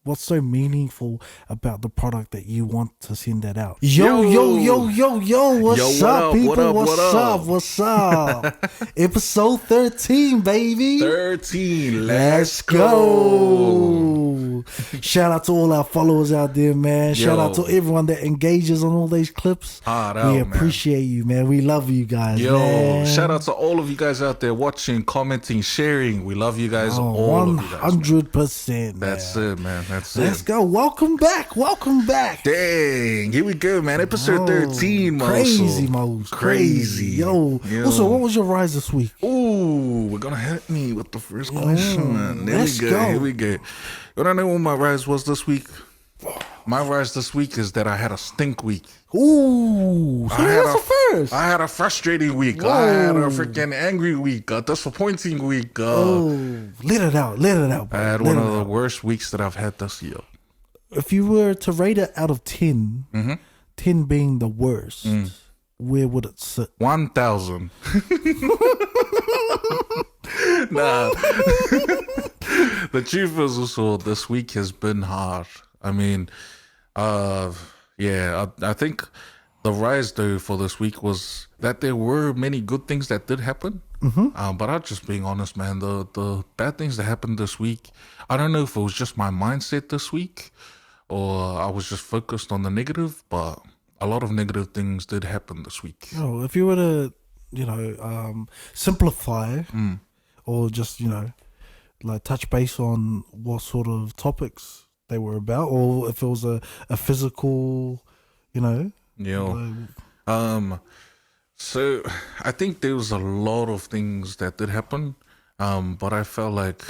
what's so meaningful about the product that you want to send that out? Yo, what's up, people? What's up? Episode 13, baby. 13. Let's go. Shout out to all our followers out there, man. Shout out to everyone that engages on all these clips. We appreciate you, man. We love you guys, man. Shout out to all of you guys out there watching, commenting, sharing. We love you guys, all of you guys. 100%. That's it, man. That's Let's go. Welcome back. Dang. Here we go, man. Episode 13, Mo. Crazy, Mo. Crazy. Yo. Also, what was your rise this week? Ooh, we're going to hit me with the first question. Let's go. Here we go. You want to know what my rise was this week? My rise this week is that I had a stink week. Ooh, so that's the first. I had a frustrating week. Whoa. I had a freaking angry week, a disappointing week. Let it out. I had one of the worst weeks that I've had this year. If you were to rate it out of 10, 10 being the worst, where would it sit? 1,000. Nah. The truth is also this week has been hard. I mean, I think the rise though for this week was that there were many good things that did happen. But I'm just being honest, man. The bad things that happened this week, I don't know if it was just my mindset this week or I was just focused on the negative, but a lot of negative things did happen this week. Oh, if you were to, simplify or just, like touch base on what sort of topics they were about, or if it was a physical, So I think there was a lot of things that did happen, but I felt like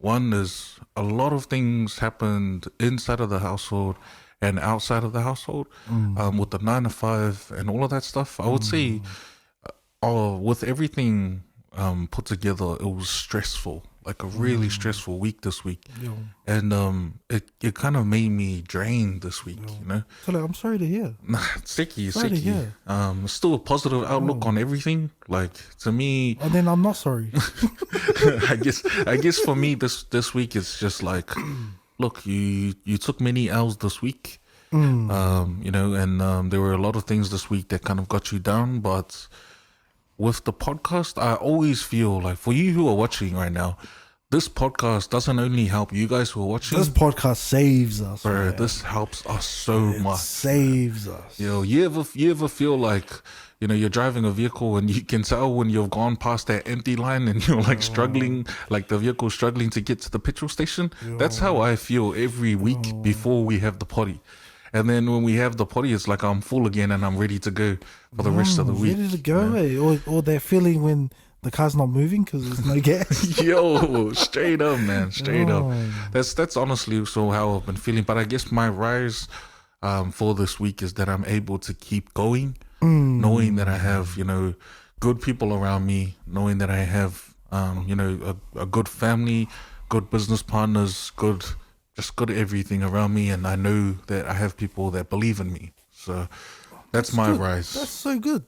one is a lot of things happened inside of the household and outside of the household, with the 9 to 5 and all of that stuff. I would say, with everything put together, it was stressful. Like a really stressful week this week. And it kind of made me drained this week, So I'm sorry to hear. Nah, it's sicky. Still a positive outlook on everything. Like, to me... And then I'm not sorry. I guess for me, this week, it's just like, look, you took many L's this week. And there were a lot of things this week that kind of got you down, but... With the podcast, I always feel like for you who are watching right now, this podcast doesn't only help you guys who are watching. This podcast saves us, bro. Man. This helps us so much. Saves us. You ever feel like, you're driving a vehicle and you can tell when you've gone past that empty line and you're like struggling, like the vehicle's struggling to get to the petrol station? That's how I feel every week before we have the potty. And then when we have the potty, it's like I'm full again and I'm ready to go for the rest of the week. Ready to go, or that feeling when the car's not moving because there's no gas. Yo, straight up, man, straight up. That's honestly so how I've been feeling. But I guess my rise for this week is that I'm able to keep going, knowing that I have, good people around me, knowing that I have, a good family, good business partners, good everything around me, and I know that I have people that believe in me. So that's my rise. That's so good.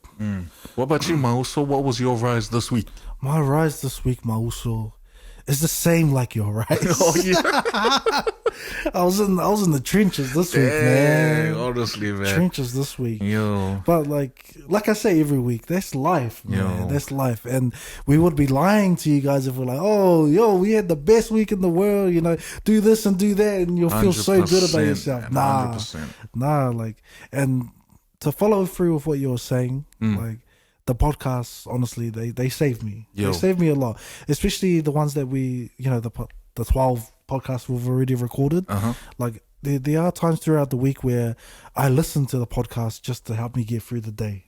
What about you, Mauso? What was your rise this week? My rise this week, Mauso, is the same like your rise. Oh yeah. I was in the trenches this week, man. Honestly, man. Trenches this week. Yo. But like I say every week, that's life, man. That's life. And we would be lying to you guys if we're like, we had the best week in the world, do this and do that, and you'll feel so good about yourself. Man, 100%. And to follow through with what you were saying, the podcasts, honestly, they saved me. They saved me a lot, especially the ones that we, the 12 podcasts we've already recorded. Like there are times throughout the week where I listen to the podcast just to help me get through the day,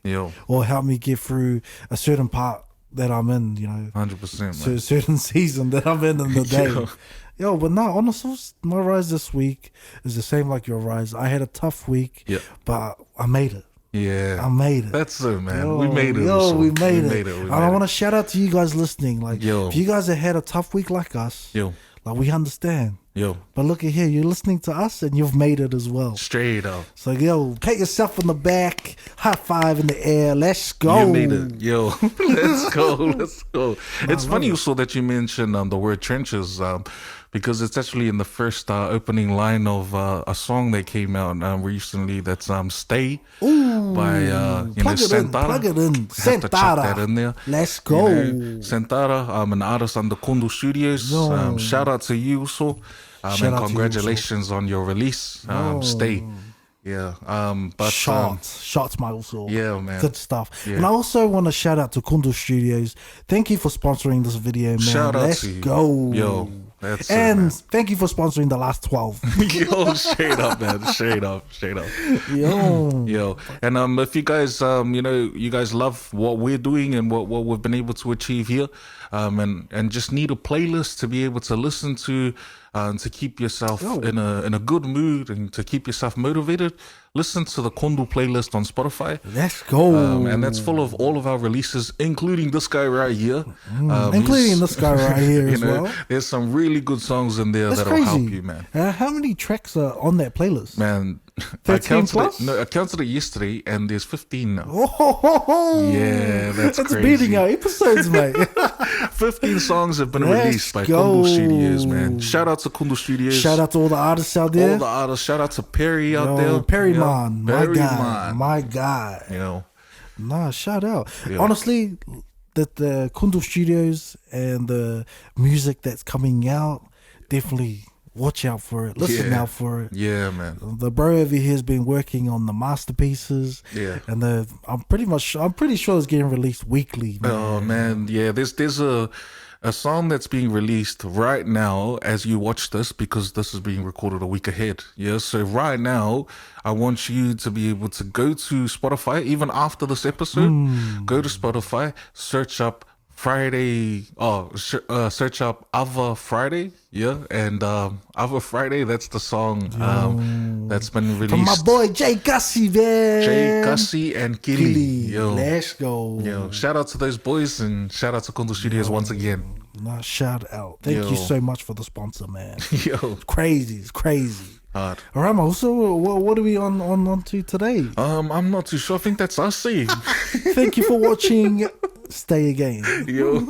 or help me get through a certain part that I'm in, 100%, so a certain season that I'm in the day. But no, honestly, my rise this week is the same like your rise. I had a tough week, but I made it. Yeah, I made it. That's it, man. We made it. We made it. And I want to shout out to you guys listening. Like, if you guys have had a tough week like us, like we understand. Yo, But look at here, you're listening to us and you've made it as well. straight up. So, yo, pat yourself on the back, high five in the air, let's go. You made it. Yo, let's go. Let's go. It's funny also that you mentioned the word trenches because it's actually in the first opening line of a song that came out recently that's Stay by Santara. Plug it in. Have to chuck that in there. Let's go. Santara, an artist under Kundu Studios. Shout out to you also. And congratulations on your release. Stay. Yeah. But shots, my also. Yeah, man. Good stuff. Yeah. And I also want to shout out to Kundu Studios. Thank you for sponsoring this video, man. Shout out Let's to you. go. Yo, that's and thank you for sponsoring the last 12. Yo, straight up, man. Straight up. Yo. And if you guys you guys love what we're doing and what we've been able to achieve here, and just need a playlist to be able to listen to to keep yourself in a good mood and to keep yourself motivated, listen to the Kundu playlist on Spotify. Let's go. And that's full of all of our releases, including this guy right here. Including this guy right here as well. There's some really good songs in there that'll help you, man. How many tracks are on that playlist? Man, 13 plus? I counted it yesterday and there's 15 now. Oh, yeah, that's crazy. It's beating our episodes, mate. 15 songs have been released by Kundu Studios, man. Shout out to Kundu Studios. Shout out to all the artists out there. All the artists. Shout out to Perry out there. Perry Man, my Man. guy. You know. Nah, shout out. Yeah. Honestly, the Kundu Studios and the music that's coming out, definitely watch out for it. Listen out for it. Yeah, man. The bro over here has been working on the masterpieces. Yeah. And I'm pretty sure it's getting released weekly, man. Oh man, yeah. There's a song that's being released right now as you watch this, because this is being recorded a week ahead. Yeah. So right now, I want you to be able to go to Spotify, even after this episode, go to Spotify, search up Friday, search up Ava Friday, yeah, and Ava Friday, that's the song that's been released. From my boy Jay Gussie, man. Jay Gussie and Kili. Yo. Let's go. Yo, shout out to those boys and shout out to Kundu Studios once again. Nah, shout out. Thank you so much for the sponsor, man. Yo. It's crazy. Hard. All right, so what are we on to today? I'm not too sure. I think that's us, see. Thank you for watching Stay Again. Yo.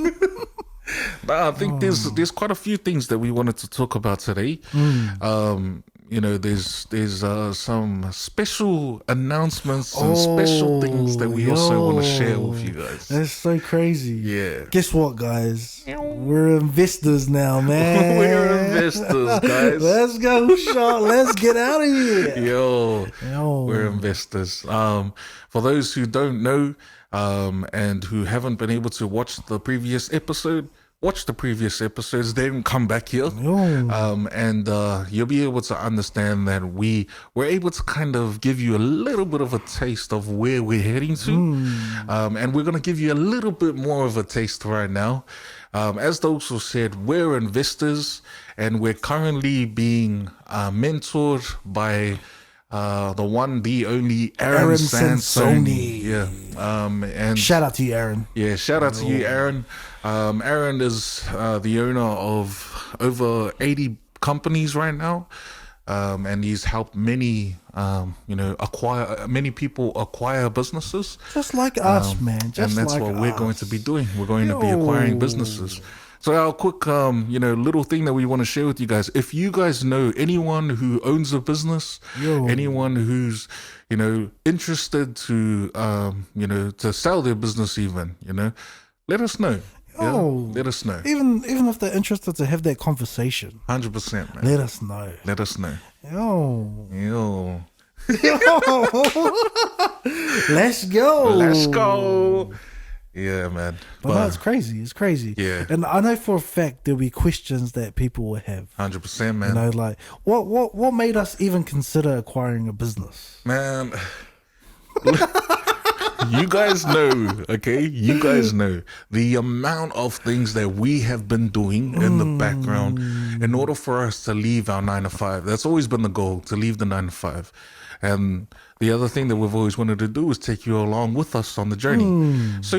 Nah, I think there's quite a few things that we wanted to talk about today. There's some special announcements and special things that we also want to share with you guys. That's so crazy. Yeah. Guess what, guys? We're investors now, man. We're investors, guys. Let's go, shot. Let's get out of here. Yo. We're investors. For those who don't know, and who haven't been able to watch the previous episode, watch the previous episodes, then come back here. And you'll be able to understand that we were able to kind of give you a little bit of a taste of where we're heading to. And we're going to give you a little bit more of a taste right now. As those who said, we're investors and we're currently being mentored by the one, the only Aaron Sansoni. Yeah. And shout out to you, Aaron. Yeah, shout out to you, Aaron. Aaron is the owner of over 80 companies right now. And he's helped many people acquire businesses. Just like us, man. Just and that's like what we're going to be doing. We're going to be acquiring businesses. So our quick, little thing that we want to share with you guys. If you guys know anyone who owns a business, anyone who's, interested to, to sell their business even, let us know. Let us know. Even if they're interested to have that conversation. 100%, man. Let us know. Let us know. Yo. Let's go. Let's go. Yeah, man. But no, it's crazy. It's crazy. Yeah. And I know for a fact there'll be questions that people will have. 100%, man. Like what made us even consider acquiring a business? Man. You guys know, okay? You guys know the amount of things that we have been doing in the background in order for us to leave our 9 to 5. That's always been the goal, to leave the 9 to 5. And the other thing that we've always wanted to do is take you along with us on the journey. So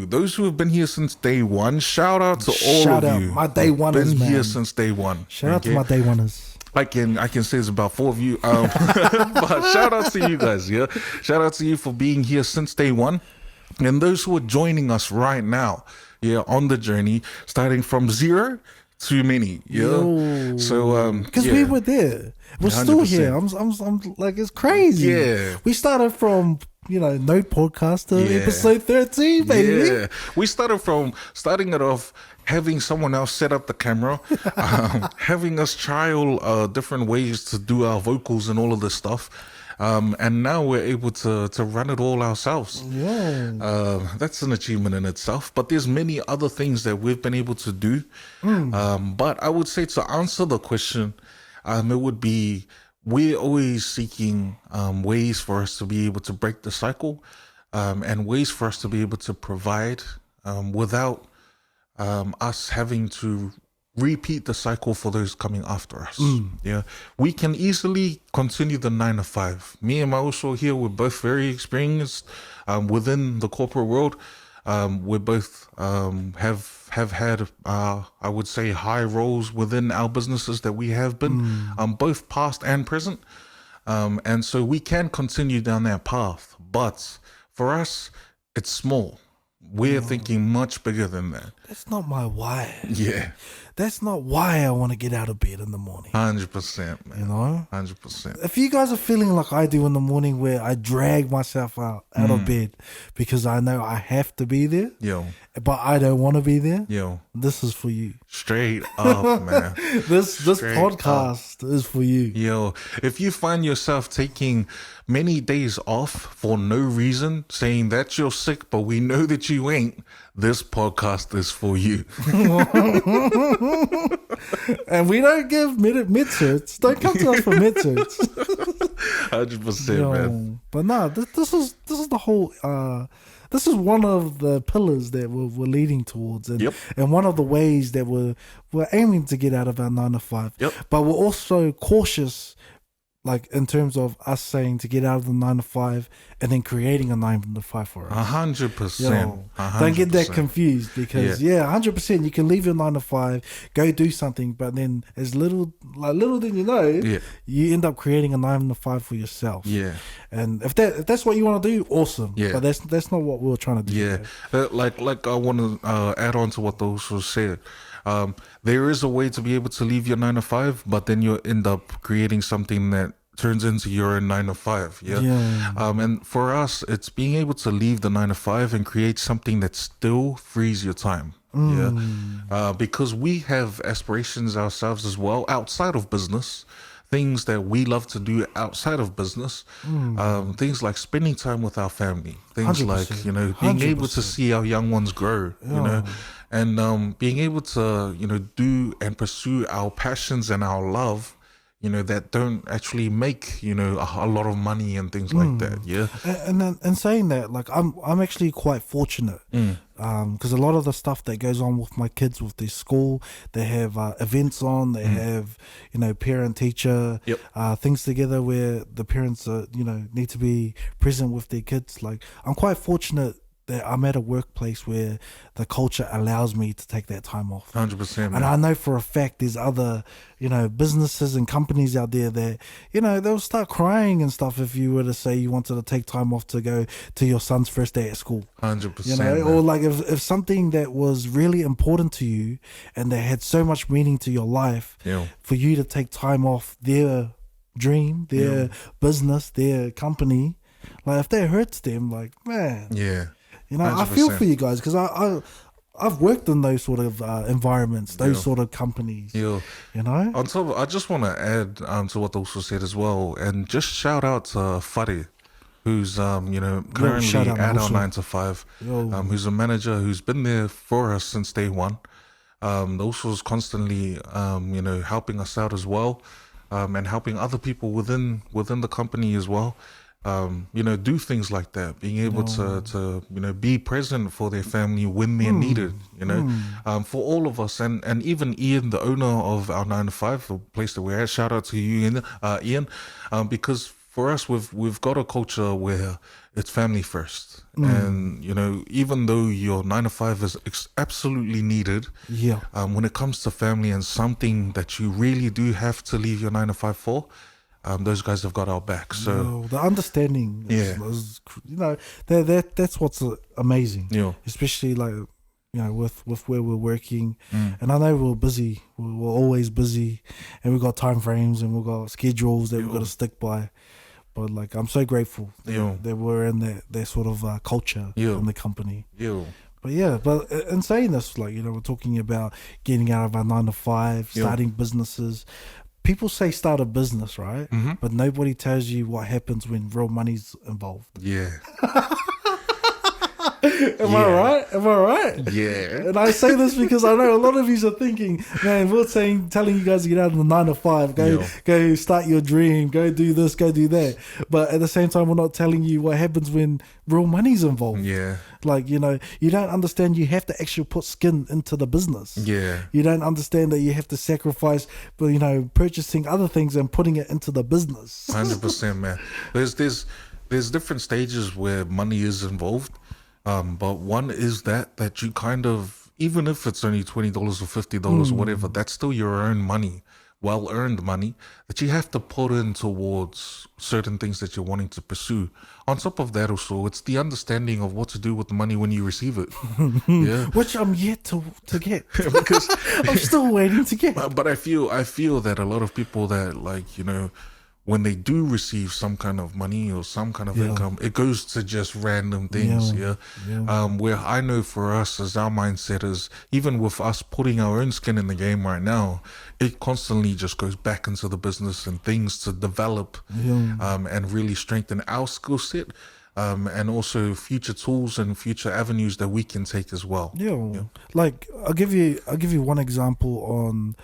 those who have been here since day one, shout out to all Shout of out, you. my day oneers, been man. here since day one. Shout out to my day oneers. I can say it's about 4 of you. But shout out to you guys, yeah. Shout out to you for being here since day one. And those who are joining us right now, yeah, on the journey, starting from 0 to many, yeah. Yo. So Because we were there. We're still 100%. here. I'm like, it's crazy. Yeah. We started from, no podcast to Yeah. episode 13, baby. Yeah, we starting it off having someone else set up the camera, having us trial different ways to do our vocals and all of this stuff. And now we're able to run it all ourselves. Yeah. That's an achievement in itself. But there's many other things that we've been able to do. But I would say, to answer the question, it would be, we're always seeking ways for us to be able to break the cycle, and ways for us to be able to provide without us having to repeat the cycle for those coming after us. Yeah, we can easily continue the 9 to 5. Me and Mauso here, we're both very experienced within the corporate world. We both have had I would say high roles within our businesses that we have been, both past and present, and so we can continue down that path. But for us, it's small. We're thinking much bigger than that. That's not my why. Yeah, That's not why I want to get out of bed in the morning. 100%, man. 100%. If you guys are feeling like I do in the morning, where I drag myself out of bed because I know I have to be there, but I don't want to be there, this is for you. Straight up, man. This podcast is for you. If you find yourself taking many days off for no reason, saying that you're sick, but we know that you ain't, this podcast is for you. And we don't give mid-certs. Don't come to us for mid-certs. 100%, man. But no, this is the whole. This is one of the pillars that we're leading towards, and one of the ways that we're aiming to get out of our 9 to 5. But we're also cautious, like in terms of us saying to get out of the 9 to 5 and then creating a 9 to 5 for us. 100%. Don't get that confused, because 100% you can leave your 9 to 5, go do something, but then as little than you know, you end up creating a 9 to 5 for yourself. And if that's what you want to do, awesome. But that's not what we were trying to do. Like I want to add on to what those who said. There is a way to be able to leave your 9 to 5, but then you end up creating something that turns into your 9 to 5. And for us, it's being able to leave the 9 to 5 and create something that still frees your time. Because we have aspirations ourselves as well outside of business. Things that we love to do outside of business, things like spending time with our family, things 100%. Like, being 100%. Able to see our young ones grow, and being able to, do and pursue our passions and our love, that don't actually make, a lot of money and things like that. And saying that, like, I'm actually quite fortunate, because a lot of the stuff that goes on with my kids with their school, they have events on, they have, parent teacher things together where the parents are, need to be present with their kids. Like, I'm quite fortunate that I'm at a workplace where the culture allows me to take that time off. 100%. Man. And I know for a fact there's other, businesses and companies out there that, they'll start crying and stuff if you were to say you wanted to take time off to go to your son's first day at school. 100%. Or like if something that was really important to you and that had so much meaning to your life, for you to take time off their dream, their business, their company, like if that hurts them, like, man. 100%. I feel for you guys, because I've worked in those sort of environments, those sort of companies. On top, I just want to add to what also said as well, and just shout out to Fari, who's currently at our 9 to 5, who's a manager who's been there for us since day one. Also is constantly helping us out as well, and helping other people within the company as well. do things like that, being able to be present for their family when they're needed, for all of us. And even Ian, the owner of our 9 to 5, the place that we're at, shout out to you, Ian, because for us, we've got a culture where it's family first. And, even though your 9 to 5 is absolutely needed, when it comes to family and something that you really do have to leave your 9 to 5 for, those guys have got our back. So the understanding, is, that's what's amazing. Especially like with where we're working, and I know we're busy. We're always busy, and we've got time frames and we've got schedules that we've got to stick by. But like, I'm so grateful that we're in that sort of culture in the company. But in saying this, like, we're talking about getting out of our 9 to 5, starting businesses. People say start a business, right? But nobody tells you what happens when real money's involved. Am I right? Yeah. And I say this because I know a lot of you are thinking, man, we're telling you guys to get out of the 9 to 5, go start your dream, go do this, go do that. But at the same time, we're not telling you what happens when real money's involved. Like, you don't understand you have to actually put skin into the business. You don't understand that you have to sacrifice, purchasing other things and putting it into the business. 100%, man. There's different stages where money is involved. But one is that you kind of, even if it's only $20 or $50 or whatever, that's still your own money, well-earned money that you have to put in towards certain things that you're wanting to pursue. On top of that also, it's the understanding of what to do with the money when you receive it. Which I'm yet to get. Because I'm still waiting to get. But I feel that a lot of people that, like, when they do receive some kind of money or some kind of income, it goes to just random things. Where I know for us, as our mindset is, even with us putting our own skin in the game right now, it constantly just goes back into the business and things to develop and really strengthen our skill set, and also future tools and future avenues that we can take as well. Like, I'll give you one example on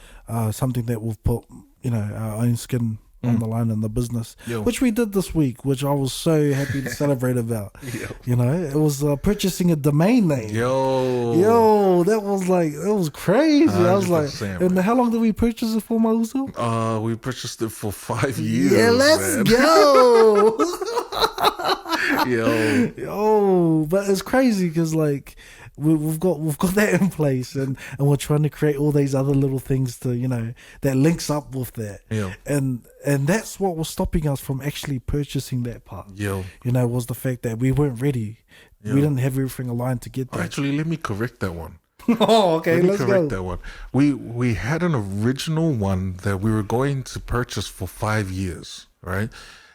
something that we've put our own skin on the line in the business, which we did this week, which I was so happy to celebrate about. It was purchasing a domain name. That was crazy. I was like, and how long did we purchase it for, Mauso? We purchased it for 5 years. Let's go. But it's crazy because, like, we've got that in place, and we're trying to create all these other little things to that links up with that, and that's what was stopping us from actually purchasing that part. Was the fact that we weren't ready. We didn't have everything aligned to get there. Actually, let me correct that one. Okay, let's go. That one. We had an original one that we were going to purchase for 5 years, right?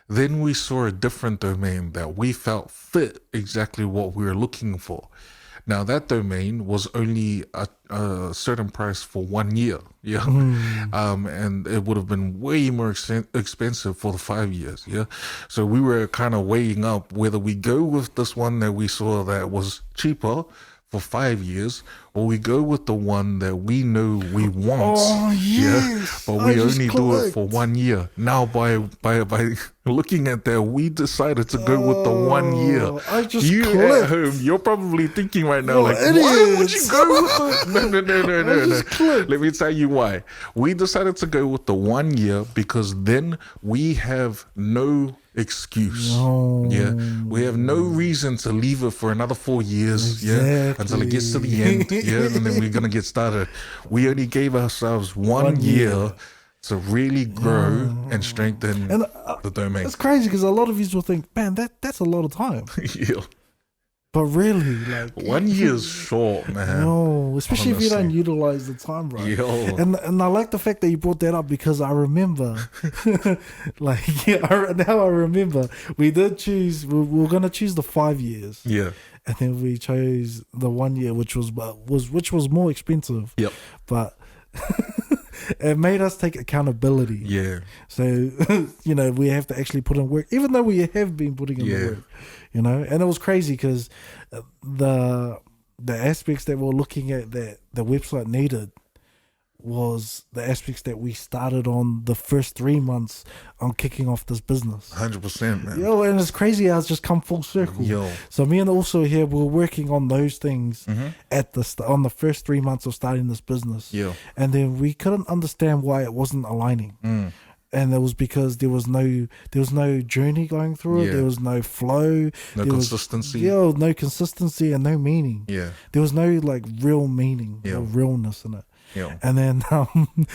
Then we saw a different domain that we felt fit exactly what we were looking for. Now, that domain was only a certain price for 1 year, and it would have been way more expensive for the 5 years, So we were kind of weighing up whether we go with this one that we saw that was cheaper for 5 years, or we go with the one that we know we want. But we only do it for 1 year. Now, by looking at that, we decided to go with the 1 year. At home, you're probably thinking right now, like, why would you go with the... No. Let me tell you why. We decided to go with the 1 year because then we have no excuse. We have no reason to leave it for another 4 years, until it gets to the end, and then we're gonna get started. We only gave ourselves 1 year to really grow and strengthen the domain. It's crazy because a lot of you will think, man, that's a lot of time. But really, like, 1 year's short, man. No, especially honestly, if you don't utilize the time right. And I like the fact that you brought that up because I remember, now I remember we did choose. We were gonna choose the 5 years. And then we chose the 1 year, which was more expensive. But it made us take accountability. So we have to actually put in work, even though we have been putting in the work. And it was crazy because the aspects that we're looking at that the website needed was the aspects that we started on the first 3 months on kicking off this business. 100%, man. Yo, and it's crazy how it's just come full circle. Yo. So me and also here, we were working on those things at on the first 3 months of starting this business. Yo. And then we couldn't understand why it wasn't aligning. And it was because there was no journey going through it. Yeah. There was no flow. No consistency. No consistency and no meaning. Yeah. There was no like real meaning or realness in it. Yeah. And then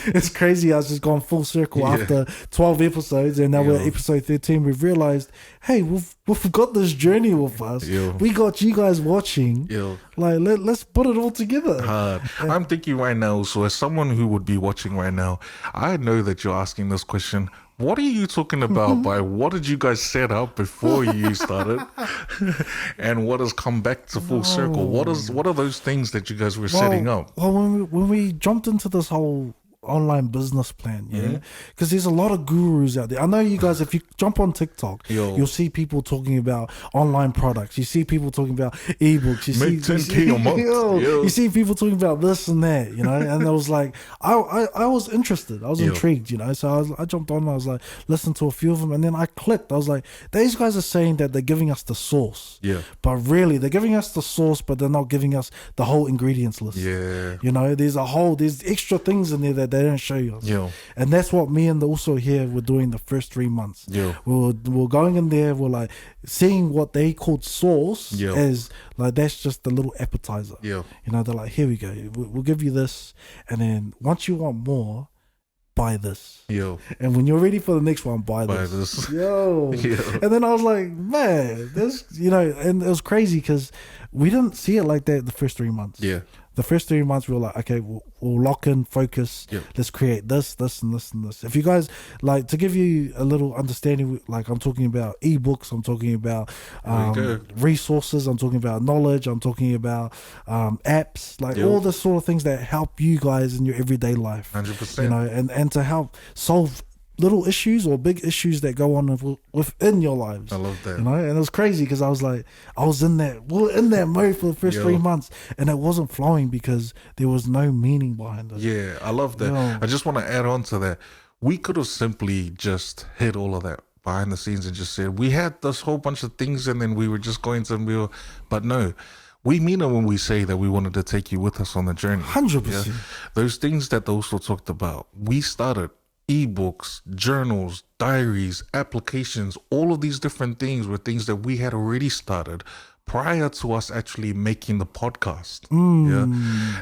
it's crazy. I was just gone full circle after 12 episodes, and now we're at episode 13. We've realized, hey, we've got this journey with us. We got you guys watching. Like let's put it all together. I'm thinking right now, so as someone who would be watching right now, I know that you're asking this question. What are you talking about by what did you guys set up before you started? And what has come back to full circle? What are those things that you guys were setting up? Well, when we jumped into this whole online business plan, because there's a lot of gurus out there. I know you guys, if you jump on TikTok, you'll see people talking about online products. You see people talking about ebooks. Make 10K a month. You see people talking about this and that, and I was like, I was interested. I was intrigued, so I jumped on and I was like, listen to a few of them, and then I clicked. I was like, these guys are saying that they're giving us the sauce. But really, they're giving us the sauce, but they're not giving us the whole ingredients list. There's extra things in there that they don't show you. And that's what me and also here were doing the first 3 months. We were going in there, we're like seeing what they called sauce as like that's just the little appetizer. They're like, here we go, we'll give you this, and then once you want more, buy this. And when you're ready for the next one, buy this. And then I was like, man, this, and it was crazy because we didn't see it like that the first 3 months. The first 3 months we were like, okay, we'll lock in, focus. Let's create this, and this, and this. If you guys like, to give you a little understanding, like I'm talking about ebooks, I'm talking about resources, I'm talking about knowledge, I'm talking about apps, like all the sort of things that help you guys in your everyday life. 100%. And to help solve little issues or big issues that go on within your lives. I love that. And it was crazy because I was like, we were in that mode for the first 3 months, and it wasn't flowing because there was no meaning behind it. I love that. I just want to add on to that. We could have simply just hid all of that behind the scenes and just said, we had this whole bunch of things and then we were just going to but no. We mean it when we say that we wanted to take you with us on the journey. 100%. Those things that also talked about, we started ebooks, journals, diaries, applications, all of these different things were things that we had already started prior to us actually making the podcast.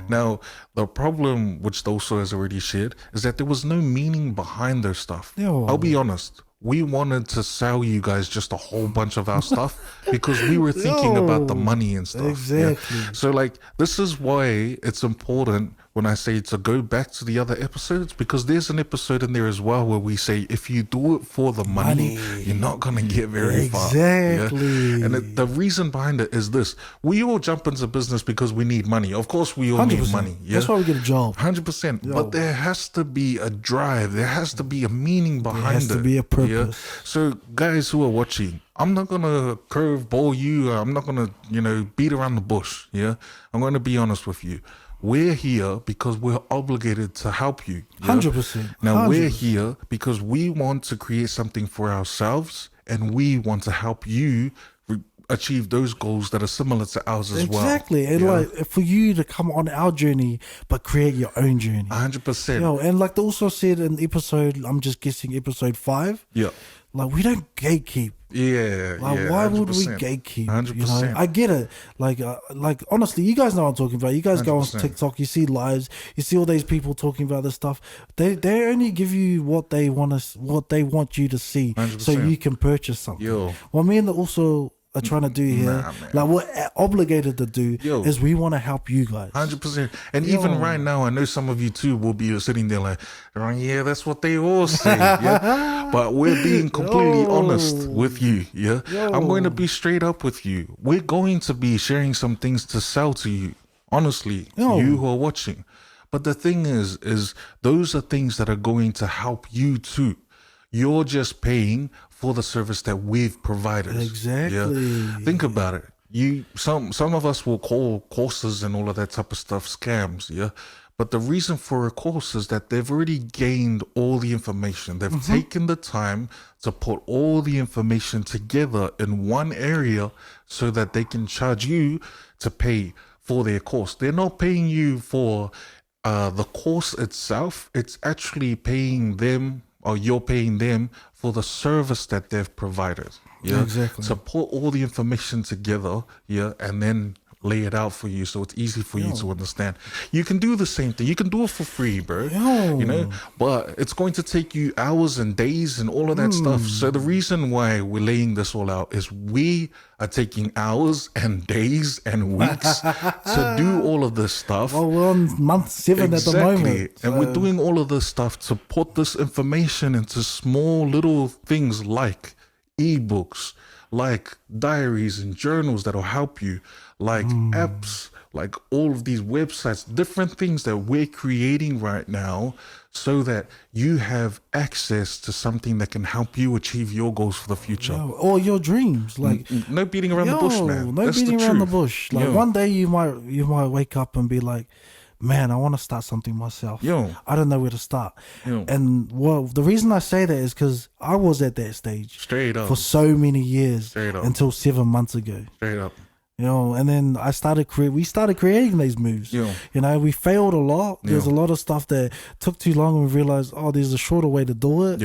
Now, the problem, which Doso has already shared, is that there was no meaning behind their stuff. I'll be honest. We wanted to sell you guys just a whole bunch of our stuff because we were thinking about the money and stuff. Exactly. So like, this is why it's important when I say to go back to the other episodes, because there's an episode in there as well where we say, if you do it for the money. You're not going to get very far. Exactly. And the reason behind it is this. We all jump into business because we need money. Of course, we all 100%. need money. That's why we get a job. 100%. But there has to be a drive. There has to be a meaning behind it. There has to be a purpose. So guys who are watching, I'm not going to curveball you. I'm not going to, beat around the bush. I'm going to be honest with you. We're here because we're obligated to help you. 100%. Now, we're here because we want to create something for ourselves, and we want to help you achieve those goals that are similar to ours as well. Exactly. And like, for you to come on our journey, but create your own journey. 100%. And like they also said in episode, I'm just guessing episode 5. Like, we don't gatekeep. Why would we gatekeep? 100%. I get it. Like honestly, you guys know what I'm talking about. You guys 100%. Go on TikTok, you see lives, you see all these people talking about this stuff. They only give you what they want you to see, 100%. so you can purchase something. What me and also are trying to do here, like what we're obligated to do, is we want to help you guys. 100%. And even right now, I know some of you too will be sitting there like, yeah, that's what they all say. But we're being completely honest with you. I'm going to be straight up with you. We're going to be sharing some things to sell to you. Honestly, you who are watching. But the thing is those are things that are going to help you too. You're just paying for the service that we've provided. Exactly. Think about it. Some of us will call courses and all of that type of stuff scams, But the reason for a course is that they've already gained all the information. They've taken the time to put all the information together in one area so that they can charge you to pay for their course. They're not paying you for the course itself. It's actually paying them, or you're paying them for the service that they've provided. Yeah, exactly. To put all the information together, yeah, and then lay it out for you so it's easy for you to understand. You can do the same thing. You can do it for free, bro. You know, but it's going to take you hours and days and all of that stuff. So the reason why we're laying this all out is we are taking hours and days and weeks to do all of this stuff. Well, we're on month 7 at the moment. And we're doing all of this stuff to put this information into small little things like ebooks, like diaries and journals that'll help you, like apps, like all of these websites, different things that we're creating right now so that you have access to something that can help you achieve your goals for the future. Or your dreams. Like no beating around the bush, man. No That's beating the around the truth. bush. Like one day you might wake up and be like, man, I want to start something myself. I don't know where to start. And well, the reason I say that is because I was at that stage Straight up. for so many years Straight up. until 7 months ago. Straight up. You know, and then we started creating these moves. You know, we failed a lot. There's a lot of stuff that took too long, and we realized, there's a shorter way to do it.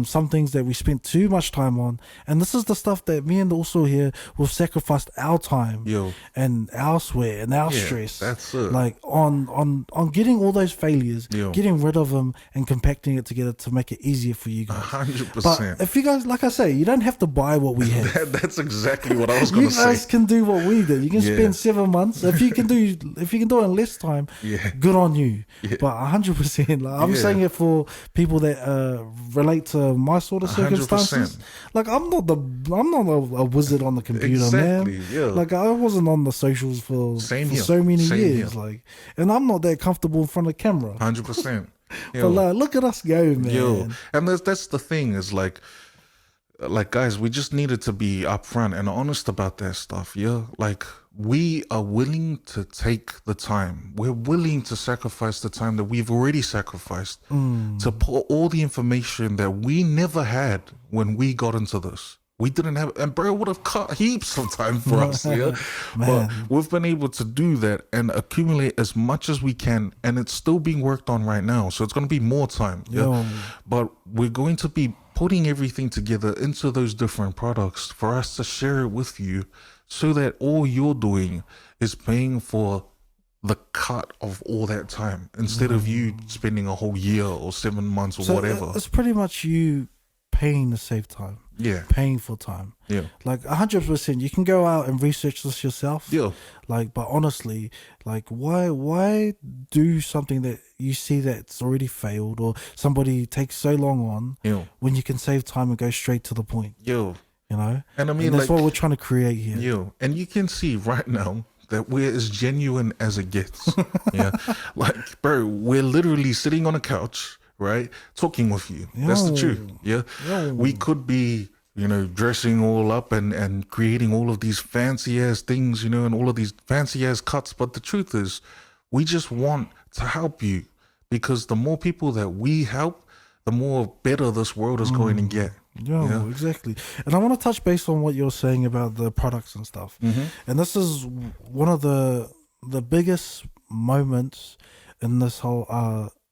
Some things that we spent too much time on, and this is the stuff that me and also here, we've sacrificed our time and our sweat and our stress. That's it. Like on getting all those failures, getting rid of them and compacting it together to make it easier for you guys. 100%. But if you guys, like I say, you don't have to buy what we have. That's exactly what I was going You to guys say. can do what we did. You can spend 7 months. If you can do it in less time, good on you. But 100%, like I'm saying it for people that relate to my sort of circumstances. 100%. Like I'm not a wizard on the computer, man. Like I wasn't on the socials for so many years. Like, and I'm not that comfortable in front of camera. 100%. But like, look at us go, man. And that's the thing is like guys, we just needed to be upfront and honest about that stuff. Like we are willing to take the time. We're willing to sacrifice the time that we've already sacrificed to put all the information that we never had when we got into this. We didn't have, and bro, it would have cut heaps of time for us. But we've been able to do that and accumulate as much as we can, and it's still being worked on right now. So it's going to be more time. But we're going to be putting everything together into those different products for us to share it with you, so that all you're doing is paying for the cut of all that time instead of you spending a whole year or 7 months or whatever. It's pretty much you paying to save time. Paying for time. Like 100%. You can go out and research this yourself. Like, but honestly, like why do something that you see that's already failed or somebody takes so long on when you can save time and go straight to the point? You know? And I mean, that's what we're trying to create here. And you can see right now that we're as genuine as it gets. Like, bro, we're literally sitting on a couch, right, talking with you. That's the truth. We could be, dressing all up and creating all of these fancy ass things, and all of these fancy ass cuts, but the truth is we just want to help you, because the more people that we help, the more better this world is going to get. Exactly. And I want to touch base on what you're saying about the products and stuff. And this is one of the biggest moments in this whole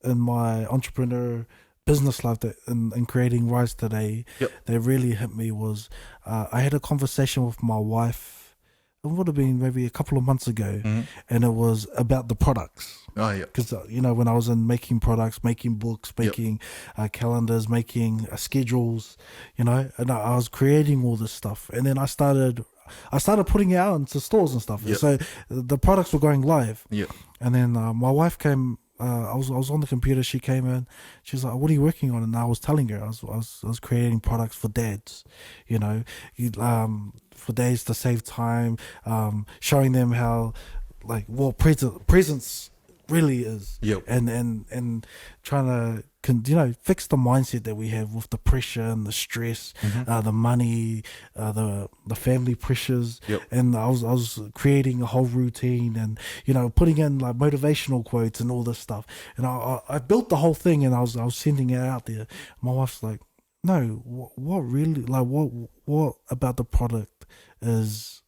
in my entrepreneur business life that in creating Rise Today that really hit me was I had a conversation with my wife. It would have been maybe a couple of months ago, and it was about the products. Because when I was in making products, making books, making calendars, making schedules, and I was creating all this stuff, and then I started putting it out into stores and stuff. So the products were going live. And then my wife came. I was on the computer. She came in. She was like, "What are you working on?" And I was telling her I was creating products for dads, for dads to save time, showing them how, like, what presents really is. Yep. And trying to fix the mindset that we have with the pressure and the stress, the money, the family pressures. Yep. And I was creating a whole routine and putting in like motivational quotes and all this stuff. And I built the whole thing and I was sending it out there. My wife's like, no, what really, like what about the product is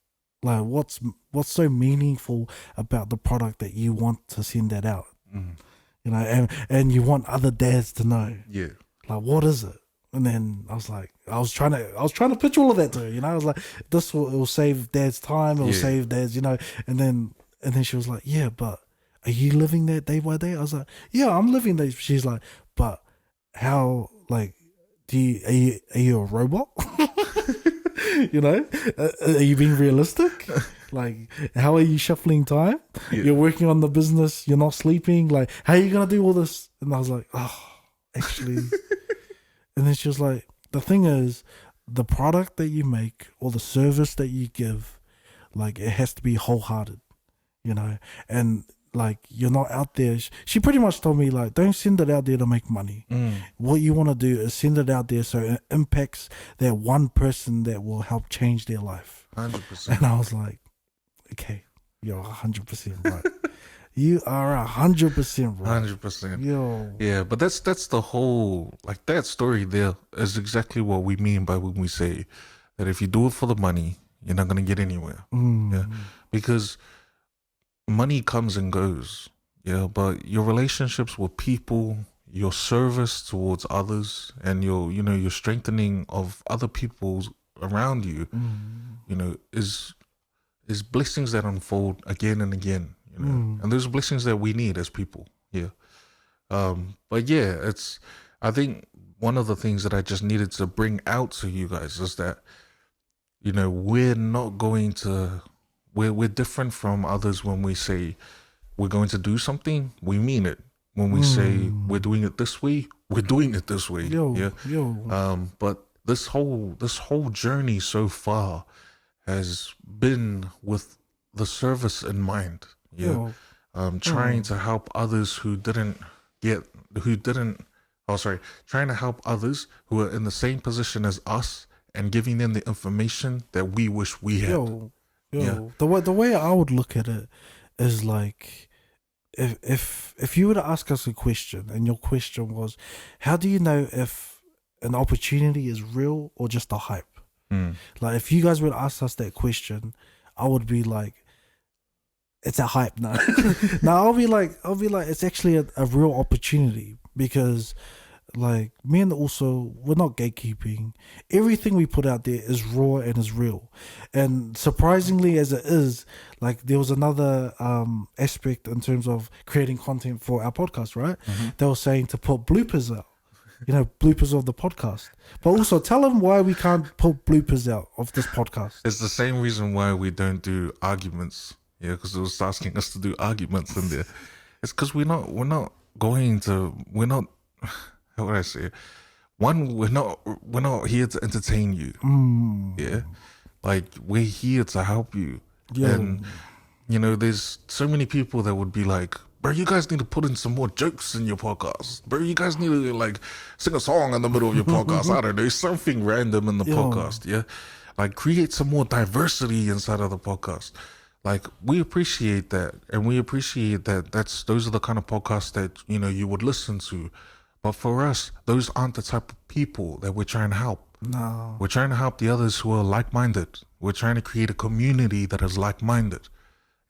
like what's so meaningful about the product that you want to send that out? And you want other dads to know. Yeah. Like, what is it? And then I was trying to pitch all of that to her. I was like, it will save dad's time. It will save dad's, and then she was like, yeah, but are you living that day by day? I was like, yeah, I'm living that. She's like, but how, like, are you a robot? Are you being realistic? Like, how are you shuffling time? Yeah. You're working on the business. You're not sleeping. Like, how are you going to do all this? And I was like, oh, actually. And then she was like, the thing is, the product that you make or the service that you give, like, it has to be wholehearted, and like, you're not out there. She pretty much told me, like, don't send it out there to make money. What you want to do is send it out there so it impacts that one person that will help change their life. 100%. And I was like, okay, you're 100% right. You are 100% right. 100%. Yo. Yeah, but that's the whole, like, that story there is exactly what we mean by when we say that if you do it for the money, you're not going to get anywhere. Yeah, because money comes and goes. Yeah, but your relationships with people, your service towards others, and your strengthening of other people around you, is blessings that unfold again and again. And those blessings that we need as people. Yeah. But yeah, I think one of the things that I just needed to bring out to you guys is that, we're not going to, we're different from others when we say we're going to do something, we mean it. When we say we're doing it this way, we're doing it this way. But this whole journey so far has been with the service in mind. Trying to help others trying to help others who are in the same position as us and giving them the information that we wish we had. The way I would look at it is like, if you were to ask us a question and your question was, how do you know if an opportunity is real or just a hype? Like, if you guys were to ask us that question, I would be like, it's a hype now. Now I'll be like, it's actually a real opportunity, because like, me and also, we're not gatekeeping. Everything we put out there is raw and is real. And surprisingly as it is, like, there was another aspect in terms of creating content for our podcast, right? They were saying to put bloopers out. Bloopers of the podcast. But also tell them why we can't put bloopers out of this podcast. It's the same reason why we don't do arguments. Yeah, because it was asking us to do arguments in there. It's because we're not how would I say it? One, we're not here to entertain you. Yeah. Like, we're here to help you. And there's so many people that would be like, bro, you guys need to put in some more jokes in your podcast. Bro, you guys need to, like, sing a song in the middle of your podcast. I don't know, something random in the podcast. Yeah. Like, create some more diversity inside of the podcast. Like, we appreciate that, and we appreciate that those are the kind of podcasts that, you would listen to. But for us, those aren't the type of people that we're trying to help. No. We're trying to help the others who are like-minded. We're trying to create a community that is like-minded.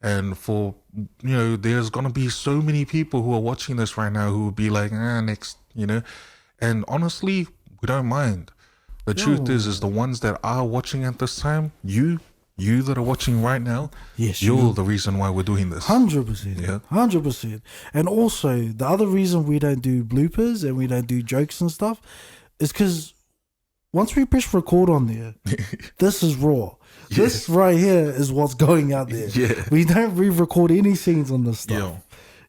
And for, there's going to be so many people who are watching this right now who will be like, next, And honestly, we don't mind. The truth is the ones that are watching at this time, you that are watching right now, you're the reason why we're doing this. 100%. Yeah. 100%. And also, the other reason we don't do bloopers and we don't do jokes and stuff is because once we press record on there, this is raw. Yeah. This right here is what's going out there. Yeah. We don't re-record any scenes on this stuff.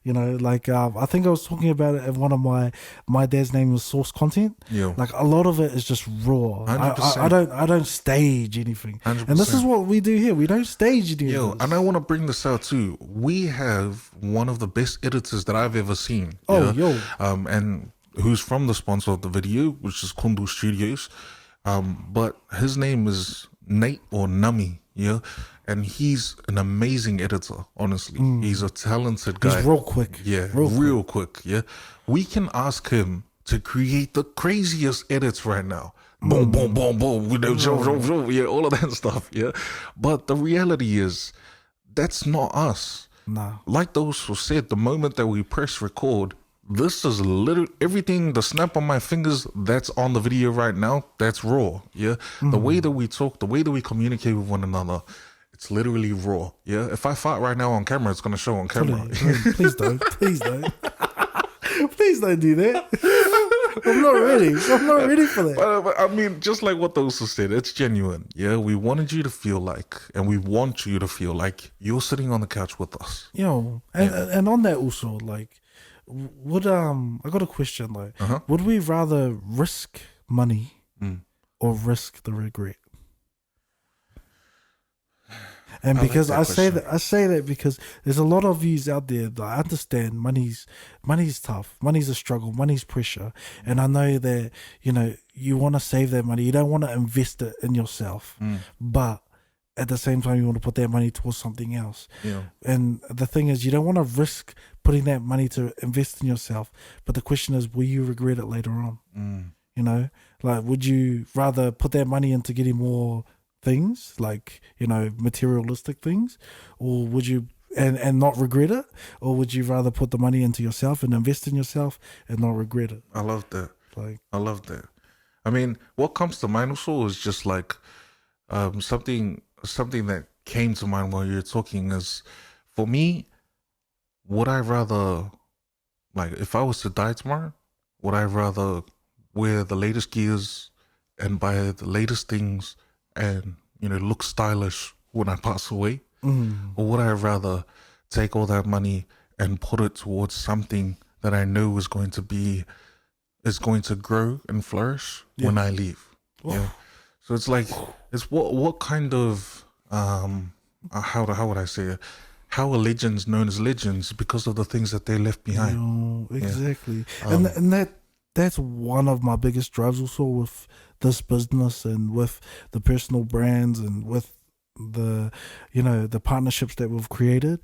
You know, like I think I was talking about it in one of my dad's name was Source Content. Yeah. Like a lot of it is just raw. 100%. I don't stage anything. 100%. And this is what we do here. We don't stage anything. Yo, and I want to bring this out too. We have one of the best editors that I've ever seen. Oh, yo. And who's from the sponsor of the video, which is Kundu Studios. But his name is Nate or Nami, yeah, and he's an amazing editor. Honestly, he's a talented guy. He's real quick. Yeah, real quick. Yeah, we can ask him to create the craziest edits right now. Boom, boom, boom, boom. Yeah, all of that stuff. Yeah, but the reality is, that's not us. Nah. Like those who said, the moment that we press record, this is literally everything, the snap on my fingers that's on the video right now, that's raw. Yeah. The way that we talk, the way that we communicate with one another, it's literally raw. Yeah. If I fart right now on camera, it's going to show on camera. Please don't. Please don't. Please don't do that. I'm not ready. I'm not ready for that. But I mean, just like what those who said, it's genuine. Yeah. We wanted you to feel like, and we want you to feel like you're sitting on the couch with us. Yo, and on that also, like, would I got a question, like, would we rather risk money or risk the regret? And because I say that because there's a lot of views out there that I understand money's tough, money's a struggle, money's pressure, and I know that, you know, you want to save that money, you don't want to invest it in yourself, but at the same time you want to put that money towards something else. Yeah. And the thing is, you don't want to risk putting that money to invest in yourself, but the question is, will you regret it later on? You know, like, would you rather put that money into getting more things, like, you know, materialistic things, or would you and not regret it, or would you rather put the money into yourself and invest in yourself and not regret it? I love that. Like, I love that. I mean, what comes to mind also is just like something that came to mind while you're talking is, for me, would I rather, like, if I was to die tomorrow, would I rather wear the latest gears and buy the latest things and, you know, look stylish when I pass away? Or would I rather take all that money and put it towards something that I know is going to grow and flourish when I leave? Yeah. So it's like, it's what kind of how would I say it? How are legends known as legends? Because of the things that they left behind. Exactly. And that's one of my biggest drives also with this business and with the personal brands and with the, you know, the partnerships that we've created,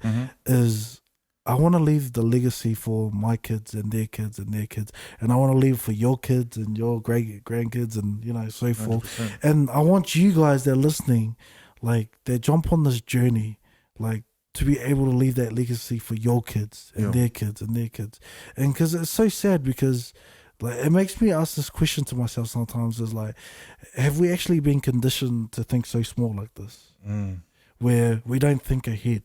is I want to leave the legacy for my kids and their kids and their kids, and I want to leave for your kids and your great grandkids and, you know, so forth. 100%. And I want you guys that are listening, like, that jump on this journey, like, to be able to leave that legacy for your kids and their kids and their kids. And because it's so sad, because, like, it makes me ask this question to myself sometimes, is like, have we actually been conditioned to think so small like this, where we don't think ahead?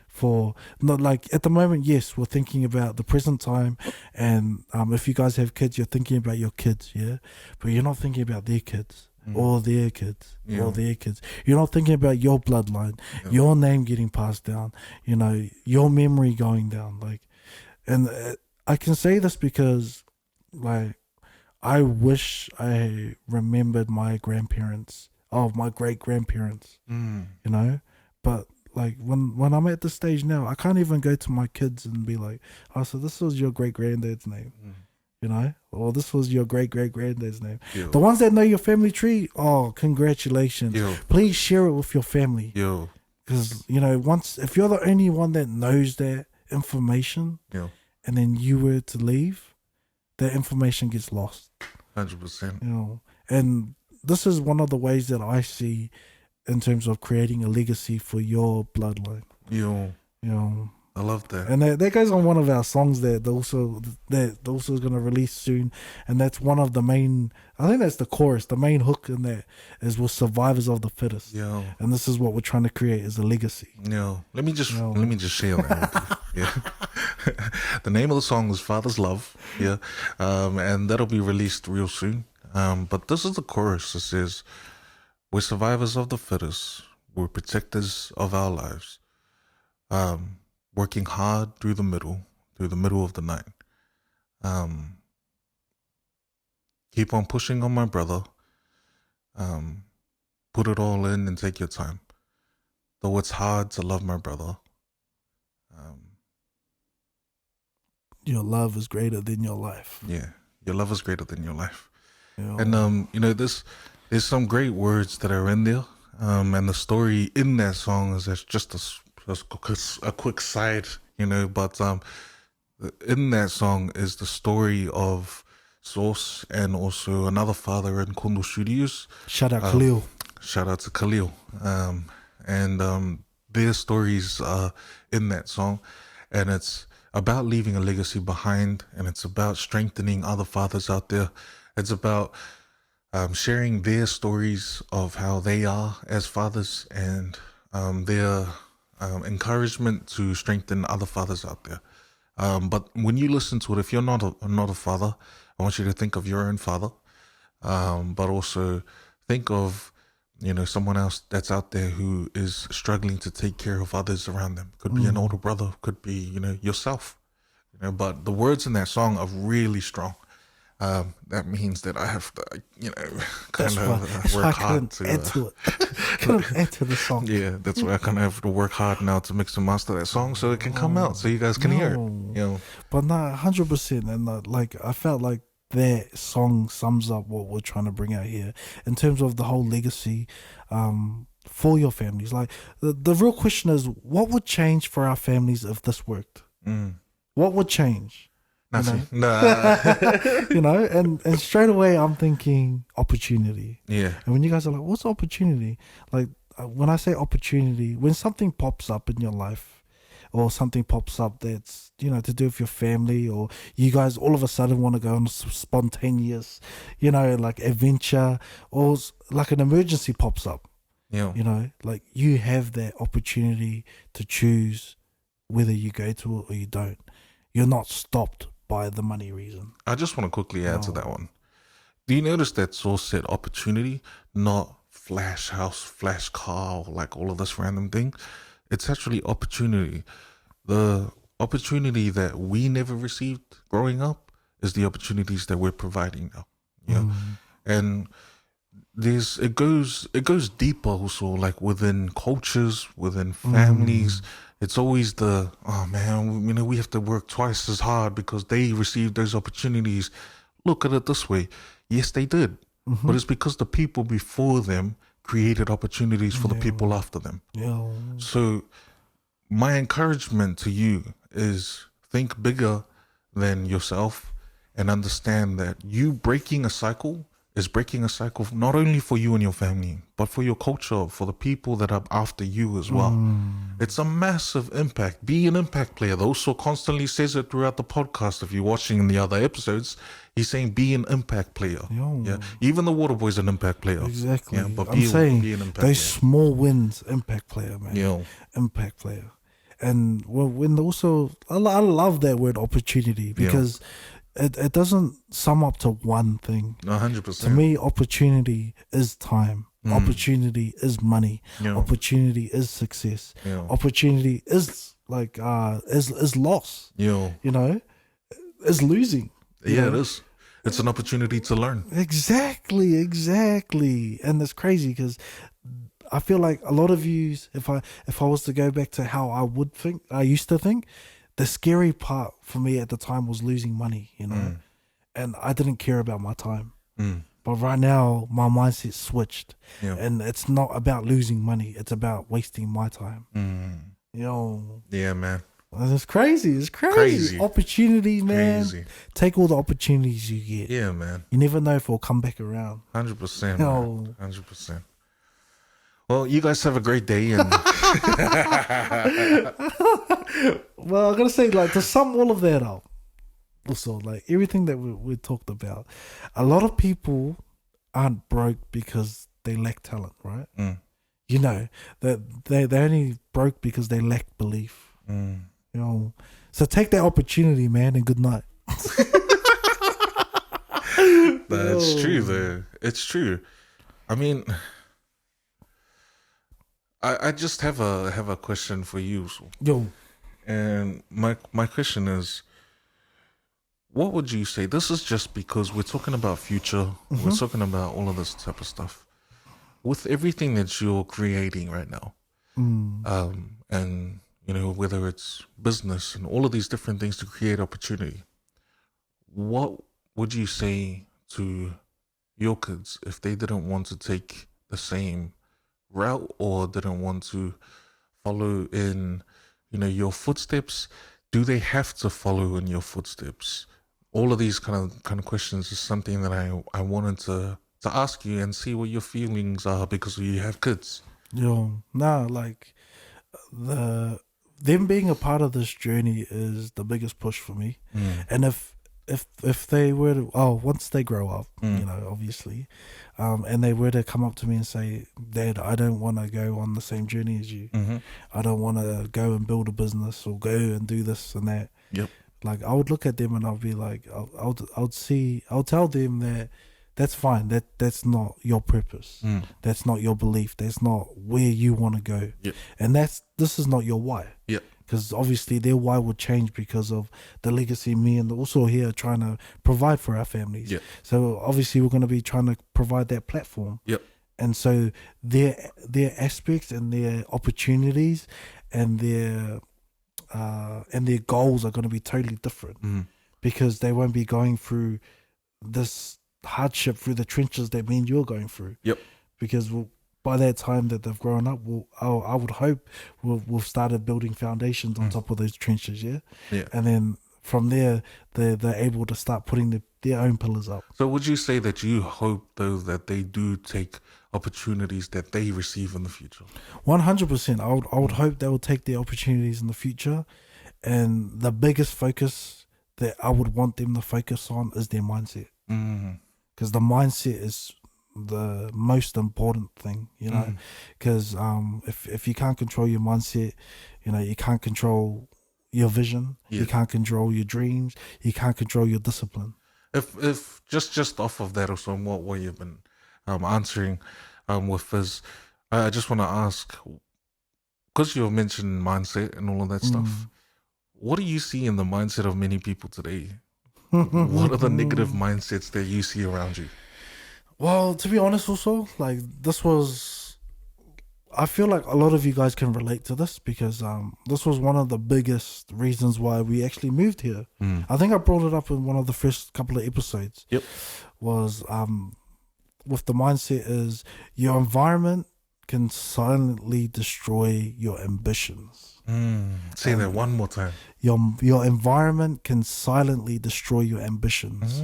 For not, like, at the moment, yes, we're thinking about the present time, and if you guys have kids, you're thinking about your kids, but you're not thinking about their kids or their kids or their kids. You're not thinking about your bloodline, your name getting passed down, you know, your memory going down. Like, and I can say this because, like, I wish I remembered my grandparents, my great grandparents, you know, but, like, when I'm at this stage now, I can't even go to my kids and be like, oh, so this was your great granddad's name, you know, or this was your great great granddad's name. The ones that know your family tree, oh, congratulations. Please share it with your family. Because, you know, if you're the only one that knows that information, and then you were to leave, that information gets lost. 100%. You know, and this is one of the ways that I see in terms of creating a legacy for your bloodline. You know, I love that. And that goes on one of our songs that also is going to release soon, and that's one of the main, I think that's the chorus, the main hook in that is with survivors of the fittest. And this is what we're trying to create, is a legacy. Let me just share that with you. The name of the song is Father's Love. And that'll be released real soon. But this is the chorus. It says, we're survivors of the fittest. We're protectors of our lives. Working hard through the middle through the middle of the night. Keep on pushing on my brother. Put it all in and take your time. Though it's hard to love my brother. Your love is greater than your life. Yeah, your love is greater than your life. Yeah. And there's some great words that are in there. And the story in that song is just a quick side, but in that song is the story of Source and also another father in Kondo Studios. Shout out Khalil. Shout out to Khalil. And their stories are in that song, and it's about leaving a legacy behind, and it's about strengthening other fathers out there. It's about sharing their stories of how they are as fathers, and their encouragement to strengthen other fathers out there. But when you listen to it, if you're not a father, I want you to think of your own father, but also think of someone else that's out there who is struggling to take care of others around them. Could be an older brother, could be yourself. But the words in that song are really strong. That means that I have to, kind of work hard to add to it. Couldn't add to the song. Yeah, that's why I kind of have to work hard now to mix and master that song so it can come out, so you guys can hear it. But no, 100%, and I felt like that song sums up what we're trying to bring out here in terms of the whole legacy for your families. Like the real question is, what would change for our families if this worked? What would change? Nothing. And straight away I'm thinking opportunity. Yeah. And when you guys are like, what's opportunity? Like when I say opportunity, when something pops up in your life, or something pops up that's, to do with your family, or you guys all of a sudden want to go on a spontaneous, like adventure, or like an emergency pops up. Yeah. Like you have that opportunity to choose whether you go to it or you don't. You're not stopped by the money reason. I just want to quickly add to that one. Do you notice that Source said opportunity, not flash house, flash car, or like all of this random thing? It's actually opportunity. The opportunity that we never received growing up is the opportunities that we're providing now. Yeah. And it goes deeper also, like within cultures, within families. It's always we have to work twice as hard because they received those opportunities. Look at it this way. Yes, they did. But it's because the people before them created opportunities for the people after them. Yeah. So my encouragement to you is think bigger than yourself and understand that you breaking a cycle is breaking a cycle not only for you and your family, but for your culture, for the people that are after you as well. It's a massive impact. Be an impact player. The Uso constantly says it throughout the podcast. If you're watching in the other episodes, he's saying be an impact player. Yeah. Even the Water Boy's an impact player. Exactly. Yeah, but I'm saying be an impact those player. small wins, impact player, man. Yeah. Impact player. And when also, I love that word opportunity because it doesn't sum up to one thing. 100%. To me, opportunity is time. Opportunity is money. Opportunity is success. Opportunity is like is loss. Is losing. It is. It's an opportunity to learn. Exactly. And it's crazy because I feel like a lot of you, if I was to go back to how I used to think, the scary part for me at the time was losing money, and I didn't care about my time. But right now, my mindset switched, and it's not about losing money; it's about wasting my time. Yeah, man. It's crazy. It's crazy. Opportunities, man. Crazy. Take all the opportunities you get. Yeah, man. You never know if it'll come back around. 100%. 100%. Well, you guys have a great day. And well, I gotta say, like, to sum all of that up, also, like, everything that we talked about, a lot of people aren't broke because they lack talent, right? That they only broke because they lack belief. So take that opportunity, man, and good night. That's true, though. It's true. I mean, I just have a question for you. Yo. And my question is, what would you say? This is just because we're talking about future. We're talking about all of this type of stuff. With everything that you're creating right now, and whether it's business and all of these different things to create opportunity, what would you say to your kids if they didn't want to take the same route or didn't want to follow in, your footsteps? Do they have to follow in your footsteps? All of these kind of questions is something that I wanted to ask you and see what your feelings are because you have kids. Like them being a part of this journey is the biggest push for me. And if they were to, once they grow up, obviously, and they were to come up to me and say, Dad, I don't want to go on the same journey as you. I don't want to go and build a business or go and do this and that. Yep. Like I would look at them and I'll be like, I'll tell them that that's fine. That's not your purpose. That's not your belief. That's not where you want to go. Yep. And this is not your why. Yep. Because obviously their why would change because of the legacy me and also here trying to provide for our families. Yep. So obviously we're going to be trying to provide that platform. Yep. And so their aspects and their opportunities and their goals are going to be totally different because they won't be going through this hardship through the trenches that me and you're going through. Yep. Because by that time that they've grown up, I would hope we've started building foundations on top of those trenches, yeah? And then from there, they're able to start putting their own pillars up. So would you say that you hope, though, that they do take opportunities that they receive in the future? 100%. I would hope they will take the opportunities in the future. And the biggest focus that I would want them to focus on is their mindset. Because the mindset is the most important thing, because if you can't control your mindset, you can't control your vision, you can't control your dreams, you can't control your discipline. If just off of that or so, what you've been answering with is, I just want to ask, because you mentioned mindset and all of that stuff, what do you see in the mindset of many people today? What are the negative mindsets that you see around you? Well, to be honest, also, like I feel like a lot of you guys can relate to this because this was one of the biggest reasons why we actually moved here. I think I brought it up in one of the first couple of episodes. Yep. Was with the mindset is your environment can silently destroy your ambitions. Say that one more time. Your environment can silently destroy your ambitions.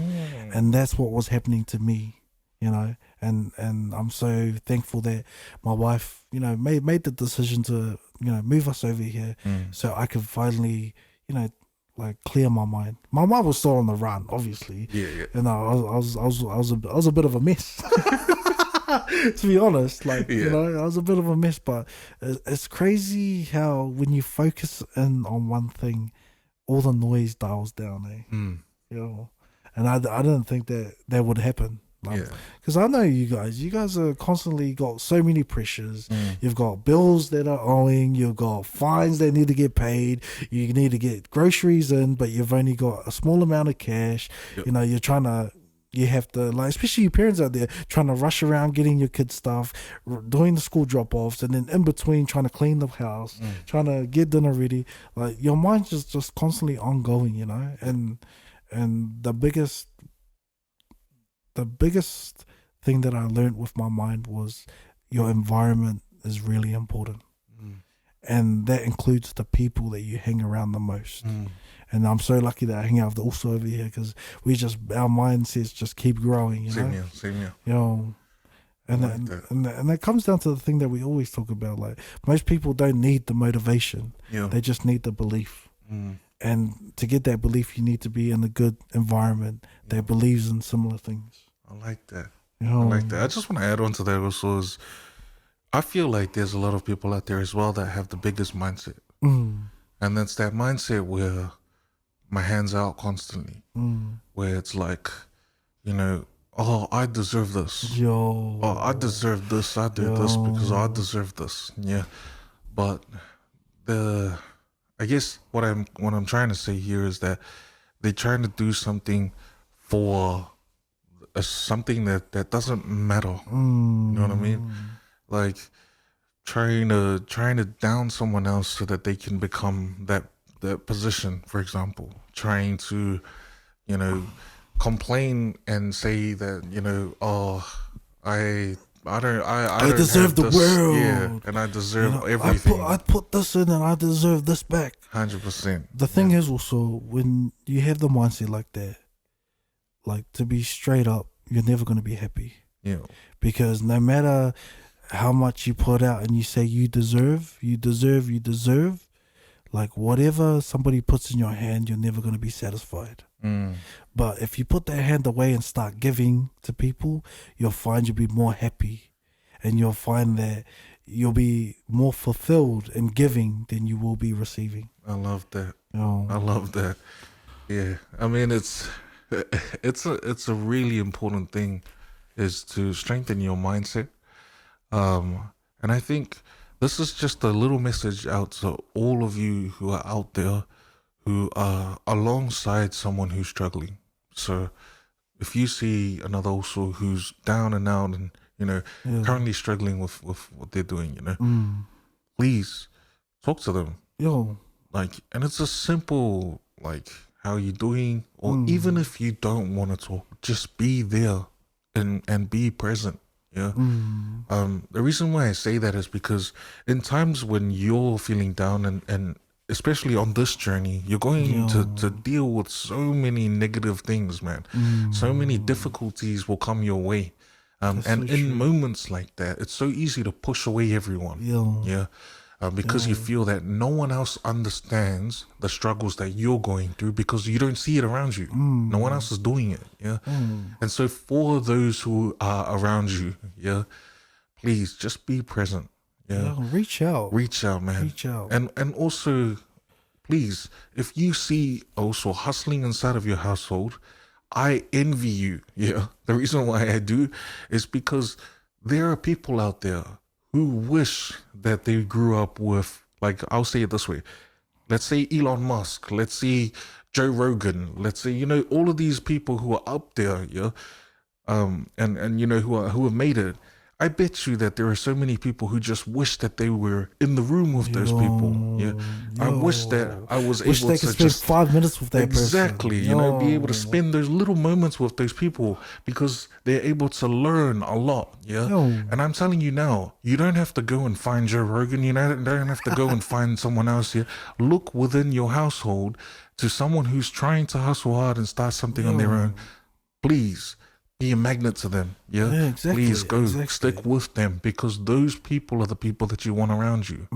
And that's what was happening to me. And I'm so thankful that my wife, made the decision to, move us over here so I could finally, like clear my mind. My mind was still on the run, obviously. Yeah. And I was a bit of a mess. To be honest, I was a bit of a mess, but it's crazy how when you focus in on one thing, all the noise dials down, and I didn't think that would happen. Because I know you guys are constantly got so many pressures. You've got bills that are owing, you've got fines that need to get paid, you need to get groceries in, but you've only got a small amount of cash. You have to, like, especially your parents out there trying to rush around getting your kids stuff, doing the school drop-offs, and then in between trying to clean the house, trying to get dinner ready. Like, your mind's just constantly ongoing, and the biggest thing that I learned with my mind was your environment is really important. And that includes the people that you hang around the most. And I'm so lucky that I hang out with also over here because our mindsets just keep growing, Same here. And that comes down to the thing that we always talk about. Like, most people don't need the motivation. They just need the belief. And to get that belief, you need to be in a good environment that believes in similar things. I like that. I just want to add on to that also is I feel like there's a lot of people out there as well that have the biggest mindset. And that's that mindset where my hands out constantly. Where it's like, I deserve this. I deserve this. I did this because I deserve this. Yeah. But I guess what I'm trying to say here is that they're trying to do something for something that doesn't matter. You know what I mean? Like trying to down someone else so that they can become that position, for example. Trying to, you know, complain and say that, you know, oh, I don't deserve the this, world. yeah, and I deserve everything. I put this in and I deserve this back. 100%. The thing is also, when you have the mindset like that, like, to be straight up, you're never going to be happy. Yeah. Because no matter how much you put out and you say you deserve, like, whatever somebody puts in your hand, you're never going to be satisfied. But if you put that hand away and start giving to people, you'll find you'll be more happy, and you'll find that you'll be more fulfilled in giving than you will be receiving. I love that. Oh. I love that. Yeah. I mean, it's a really important thing, is to strengthen your mindset. And I think this is just a little message out to all of you who are out there who are alongside someone who's struggling. So if you see another also who's down and out and, you know, currently struggling with what they're doing, you know, please talk to them. Like, and it's a simple, like, how you doing? Or even if you don't want to talk, just be there and be present. Yeah. The reason why I say that is because in times when you're feeling down and especially on this journey, you're going to deal with so many negative things, man. So many difficulties will come your way. And so in moments like that, it's so easy to push away everyone. Because you feel that no one else understands the struggles that you're going through because you don't see it around you. No one else is doing it. And so for those who are around you, please just be present. Reach out, man. And also, please, if you see also hustling inside of your household, I envy you. The reason why I do is because there are people out there who wish that they grew up with, like, I'll say it this way. Let's say Elon Musk, let's say Joe Rogan, let's say, you know, all of these people who are up there, and you know, who have made it. I bet you that there are so many people who just wish that they were in the room with those people. I wish that I was able they to could just spend 5 minutes with that person. You know, be able to spend those little moments with those people because they're able to learn a lot. And I'm telling you now, you don't have to go and find Joe Rogan. You don't have to go and find someone else here. Look within your household to someone who's trying to hustle hard and start something on their own. Please be a magnet to them. Exactly. Please go stick with them, because those people are the people that you want around you.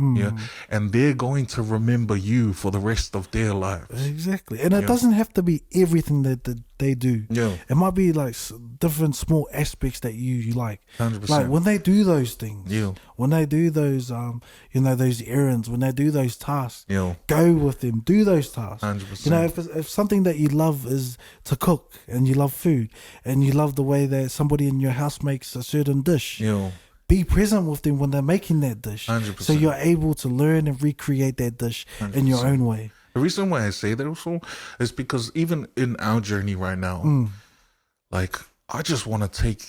And they're going to remember you for the rest of their lives. Exactly. And it doesn't have to be everything that they do. It might be like different small aspects that you like. 100%. Like when they do those things, when they do those you know, those errands, when they do those tasks, go with them, do those tasks. 100%. You know, if something that you love is to cook, and you love food, and you love the way that somebody in your house makes a certain dish, be present with them when they're making that dish. 100%. So you're able to learn and recreate that dish 100%. In your own way. The reason why I say that also is because even in our journey right now, like, I just want to take,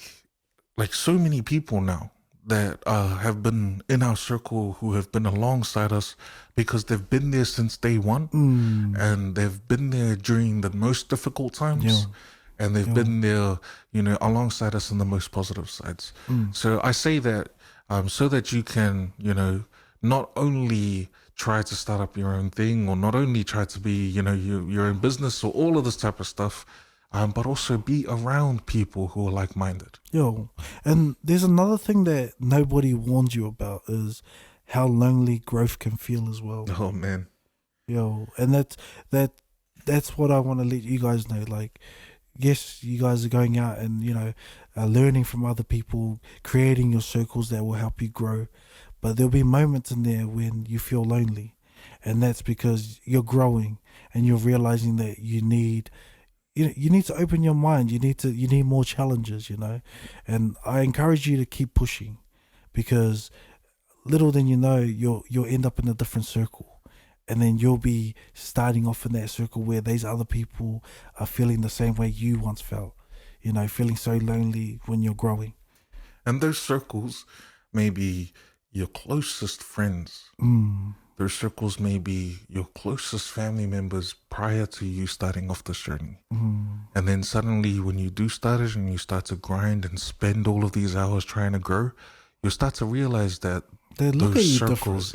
like, so many people now that have been in our circle, who have been alongside us because they've been there since day one, and they've been there during the most difficult times. And they've been there, you know, alongside us in the most positive sides. So I say that so that you can, you know, not only try to start up your own thing, or not only try to be, you know, your own business, or all of this type of stuff, but also be around people who are like-minded. And there's another thing that nobody warned you about, is how lonely growth can feel as well. Oh, man. And that's what I want to let you guys know. Like, yes, you guys are going out and, you know, learning from other people, creating your circles that will help you grow. But there'll be moments in there when you feel lonely. And that's because you're growing and you're realizing that you need to open your mind. You need more challenges, you know. And I encourage you to keep pushing, because little then you know, you'll end up in a different circle. and then you'll be starting off in that circle where these other people are feeling the same way you once felt, you know, feeling so lonely when you're growing. And those circles may be your closest friends. Those circles may be your closest family members prior to you starting off this journey. And then suddenly when you do start it and you start to grind and spend all of these hours trying to grow, you'll start to realize that They look at those you circles,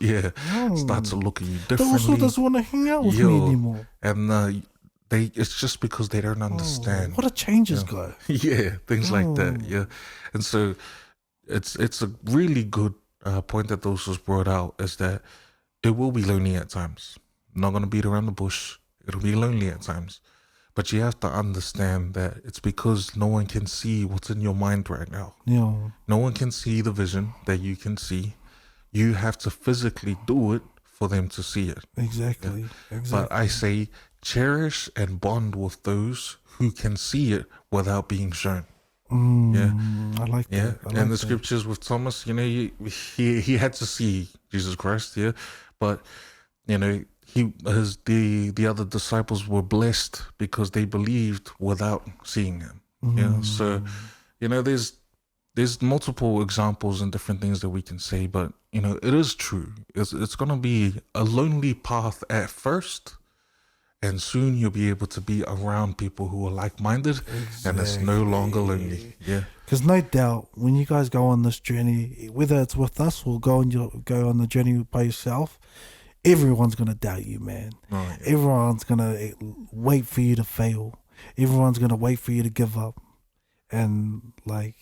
start to look at you They differently. also doesn't want to hang out with me anymore. And it's just because they don't understand. What a changes go. Yeah, things like that. Yeah, and so it's a really good point that those was brought out, is that it will be lonely at times. I'm not gonna beat around the bush. It'll be lonely at times, but you have to understand that it's because no one can see what's in your mind right now. Yeah. No one can see the vision that you can see. You have to physically do it for them to see it. Exactly. But I say cherish and bond with those who can see it without being shown. I like Yeah, that. I like and the that. scriptures with Thomas, you know, he had to see Jesus Christ, yeah, but you know, the other disciples were blessed because they believed without seeing him. Yeah, so you know, there's multiple examples and different things that we can say, but you know, it is true. It's gonna be a lonely path at first. And soon you'll be able to be around people who are like-minded, and it's no longer lonely. Yeah, because no doubt when you guys go on this journey, whether it's with us or go on the journey by yourself, everyone's gonna doubt you, man. Oh, yeah. Everyone's gonna wait for you to fail. Everyone's gonna wait for you to give up, and like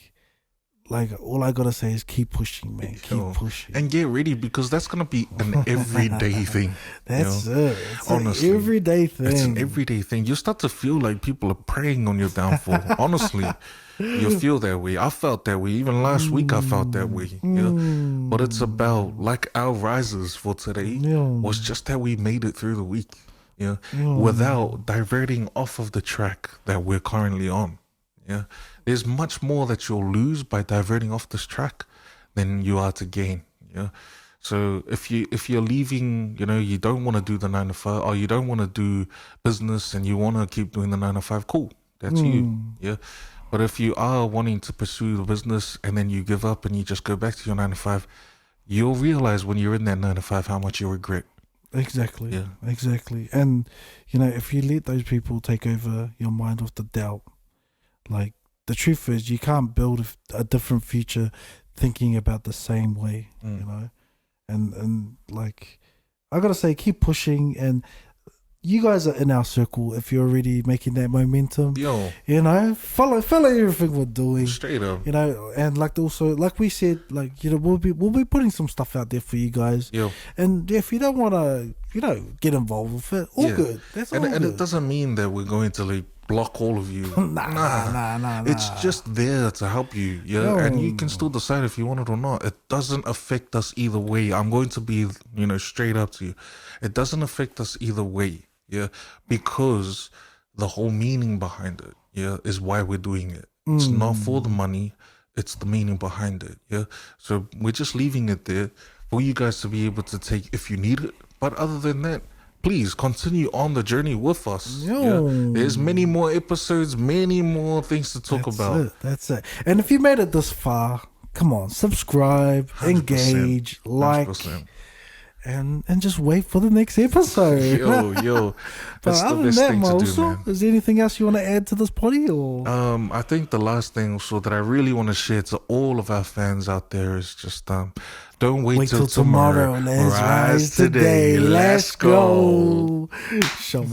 all I gotta say is keep pushing, man. Keep pushing. And get ready, because that's gonna be an everyday thing. That's you know? it. It's Honestly, an everyday thing. It's an everyday thing. You start to feel like people are preying on your downfall. Honestly, you feel that way. I felt that way. Even last week I felt that way. Yeah. But it's about, like our rises for today, was just that we made it through the week. Yeah. Without diverting off of the track that we're currently on. Yeah, there's much more that you'll lose by diverting off this track than you are to gain. Yeah, so if you're leaving, you know, you don't want to do the 9 to 5, or you don't want to do business and you want to keep doing the 9 to 5, cool, that's you. Yeah, but if you are wanting to pursue the business and then you give up and you just go back to your 9 to 5, you'll realize when you're in that 9 to 5 how much you regret. Exactly. Yeah, exactly. And you know, if you let those people take over your mind with the doubt, like, the truth is you can't build a different future thinking about the same way, you know. And like, I gotta say, keep pushing. And you guys are in our circle. If you're already making that momentum, you know, follow everything we're doing, straight up, you know. And like, also, like we said, like, you know, we'll be putting some stuff out there for you guys. And if you don't want to, you know, get involved with it, all good. That's all good. And it doesn't mean that we're going to like block all of you. Nah. It's just there to help you. Yeah, and you can still decide if you want it or not. It doesn't affect us either way. I'm going to be, you know, straight up to you. It doesn't affect us either way. Yeah, because the whole meaning behind it, yeah, is why we're doing it. It's not for the money. It's the meaning behind it. Yeah, so we're just leaving it there for you guys to be able to take if you need it. But other than that, please continue on the journey with us. Yeah? There's many more episodes, many more things to talk about. That's it. And if you made it this far, come on, subscribe, 100%, engage, like, 100%. And just wait for the next episode. Yo, that's the best thing to do, man. Is there anything else you want to add to this potty? Or I think the last thing also that I really want to share to all of our fans out there is just don't wait till tomorrow. Let's rise today. Let's go. Show